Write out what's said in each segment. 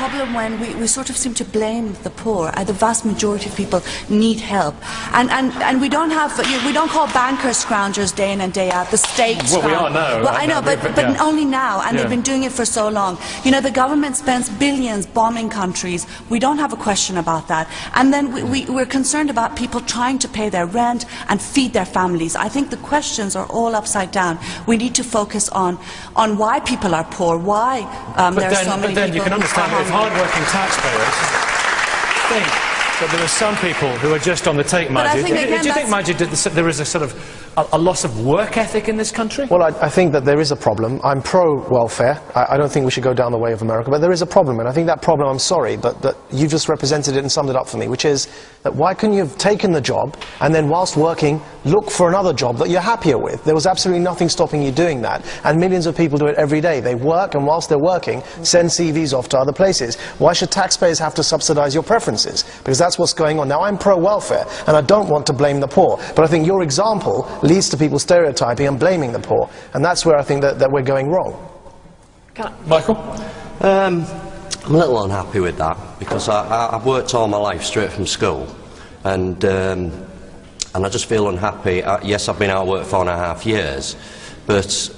problem when we sort of seem to blame the poor. The vast majority of people need help, and we don't have, we don't call bankers scroungers day in and day out. The state. Well, we are now. Well, I know, but only now, and they've been doing it for so long. You know, the government spends billions bombing countries. We don't have a question about that, and then we're concerned about people trying to pay their rent and feed their families. I think the questions are all upside down. We need to focus on why people are poor, why there are so many people. But then you can understand if hard-working taxpayers think that there are some people who are just on the take, Maajid. Do you think, Maajid, that there is a sort of a loss of work ethic in this country? Well, I think that there is a problem. I'm pro-welfare. I don't think we should go down the way of America, but there is a problem, and I think that problem, I'm sorry, but you just represented it and summed it up for me, which is that why couldn't you have taken the job and then whilst working look for another job that you're happier with? There was absolutely nothing stopping you doing that, and millions of people do it every day. They work, and whilst they're working, send CVs off to other places. Why should taxpayers have to subsidise your preferences? Because that's what's going on. Now, I'm pro-welfare, and I don't want to blame the poor, but I think your example leads to people stereotyping and blaming the poor, and that's where I think that we're going wrong. Michael? I'm a little unhappy with that, because I've worked all my life straight from school, and I just feel unhappy. Yes, I've been out of work for 4.5 years, but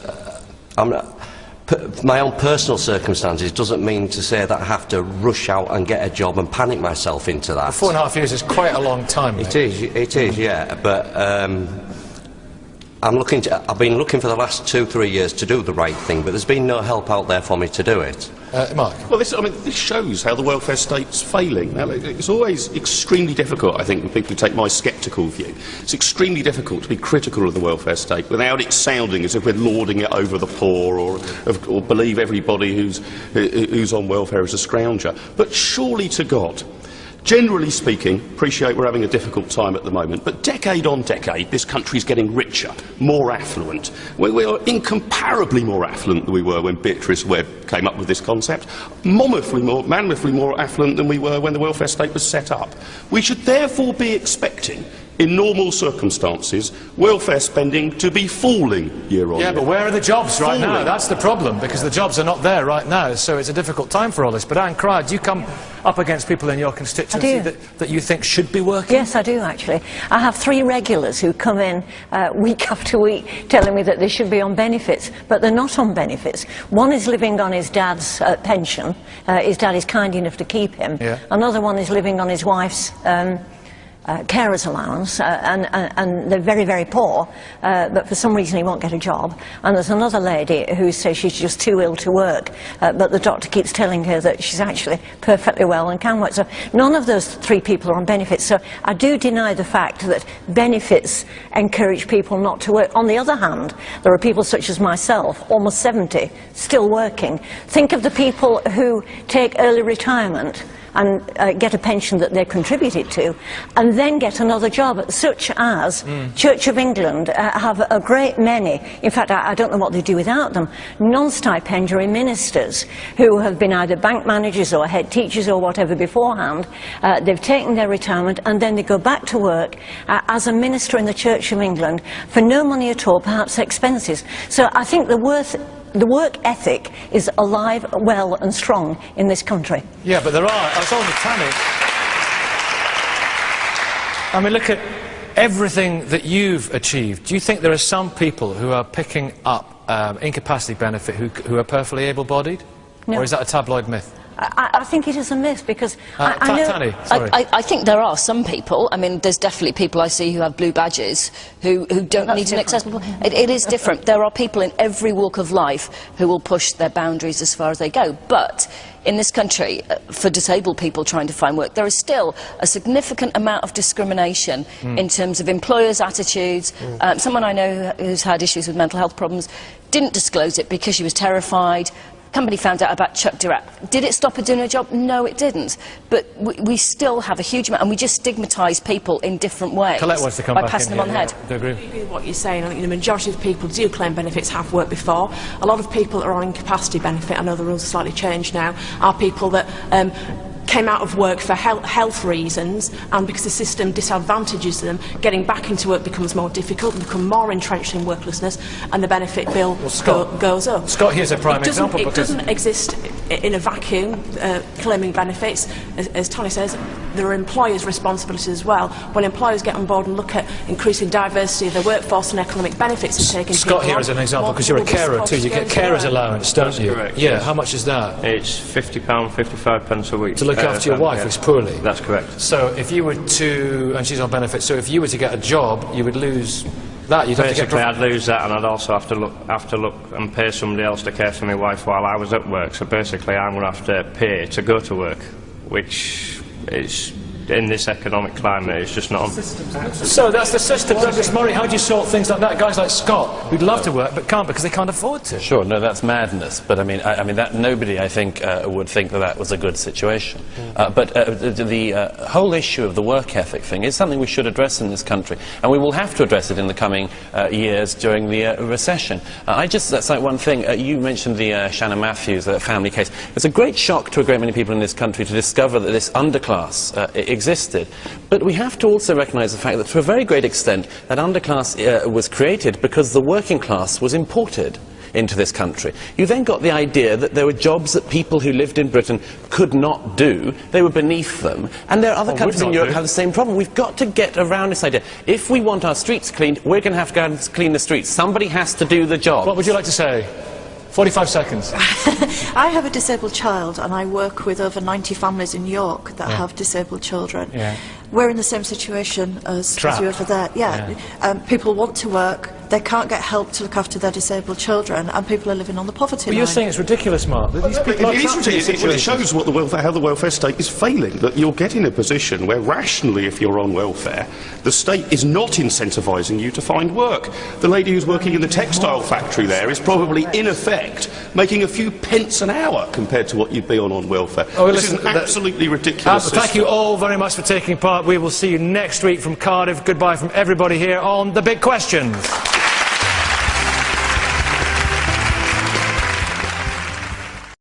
my own personal circumstances doesn't mean to say that I have to rush out and get a job and panic myself into that. 4.5 years is quite a long time. It is, yeah, but I've been looking for the last 2-3 years to do the right thing, but there's been no help out there for me to do it. Mark? Well, this shows how the welfare state's failing. Now, it's always extremely difficult, I think, when people take my sceptical view. It's extremely difficult to be critical of the welfare state without it sounding as if we're lording it over the poor or believe everybody who's on welfare is a scrounger. But surely to God, generally speaking, appreciate we're having a difficult time at the moment, but decade on decade, this country's getting richer, more affluent. We are incomparably more affluent than we were when Beatrice Webb came up with this concept, mammothly more affluent than we were when the welfare state was set up. We should therefore be expecting, in normal circumstances, welfare spending to be falling year on year. Yeah, but where are the jobs right now? That's the problem, because the jobs are not there right now, so it's a difficult time for all this. But Anne Cryer, do you come up against people in your constituency that you think should be working? Yes, I do, actually. I have 3 regulars who come in week after week telling me that they should be on benefits, but they're not on benefits. One is living on his dad's pension. His dad is kind enough to keep him. Yeah. Another one is living on his wife's carer's allowance, and they're very, very poor, but for some reason he won't get a job. And there's another lady who says she's just too ill to work, but the doctor keeps telling her that she's actually perfectly well and can work. So none of those 3 people are on benefits. So I do deny the fact that benefits encourage people not to work. On the other hand, there are people such as myself, almost 70, still working. Think of the people who take early retirement and get a pension that they contributed to, and then get another job, such as Church of England have a great many, in fact I don't know what they do without them, non-stipendiary ministers who have been either bank managers or head teachers or whatever beforehand. They've taken their retirement and then they go back to work as a minister in the Church of England for no money at all, perhaps expenses. So I think the work ethic is alive, well and strong in this country. Yeah, but there are, I was only Tammy. I mean, look at everything that you've achieved. Do you think there are some people who are picking up incapacity benefit who are perfectly able-bodied? No. Or is that a tabloid myth? I think it is a myth, because I think there are some people. I mean, there's definitely people I see who have blue badges who don't need an accessible. It is different. There are people in every walk of life who will push their boundaries as far as they go. But in this country, for disabled people trying to find work, there is still a significant amount of discrimination in terms of employers' attitudes. Someone I know who's had issues with mental health problems didn't disclose it because she was terrified. Company found out about Chuck Direct. Did it stop her doing her job? No, it didn't. But we still have a huge amount, and we just stigmatise people in different ways by passing them on the head. I agree with what you're saying. I think the majority of people do claim benefits have worked before. A lot of people that are on incapacity benefit, I know the rules are slightly changed now, are people that came out of work for health reasons, and because the system disadvantages them, getting back into work becomes more difficult, become more entrenched in worklessness, and the benefit bill goes up. Scott, here's a prime example. It doesn't exist in a vacuum, claiming benefits. As Tony says, there are employers' responsibilities as well. When employers get on board and look at increasing diversity of their workforce and economic benefits and taking Scott, people here is an example, because you're a carer too. You get carer's allowance, don't you? Correct, yeah, yes. How much is that? It's £50, 55 pence a week. To look after your wife who's poorly? That's correct. So if you were to, and she's on benefits, so if you were to get a job, you would lose that? You'd Basically, I'd lose that, and I'd also have to look and pay somebody else to care for my wife while I was at work. So basically, I'm going to have to pay to go to work, which is, in this economic climate, it's just not on. So that's the system. Douglas Murray, how do you sort things like that? Guys like Scott, who'd love to work but can't because they can't afford to. Sure, no, that's madness. But I mean, that nobody, I think, would think that that was a good situation. But the whole issue of the work ethic thing is something we should address in this country, and we will have to address it in the coming years during the recession. That's like one thing. You mentioned the Shannon Matthews family case. It's a great shock to a great many people in this country to discover that this underclass existed. But we have to also recognise the fact that to a very great extent that underclass was created because the working class was imported into this country. You then got the idea that there were jobs that people who lived in Britain could not do. They were beneath them. And there are other countries in Europe that have the same problem. We've got to get around this idea. If we want our streets cleaned, we're going to have to go and clean the streets. Somebody has to do the job. What would you like to say? 45 seconds. I have a disabled child, and I work with over 90 families in York that have disabled children. Yeah. We're in the same situation as you over there. Yeah. People want to work, they can't get help to look after their disabled children, and people are living on the poverty line. You're saying it's ridiculous, Mark. These people are trapped in these situations. It shows what how the welfare state is failing, that you're getting a position where rationally, if you're on welfare, the state is not incentivising you to find work. The lady who's working in the textile factory there is probably, in effect, making a few pence an hour compared to what you'd be on welfare. This is an absolutely ridiculous system. Thank you all very much for taking part. We will see you next week from Cardiff. Goodbye from everybody here on The Big Questions.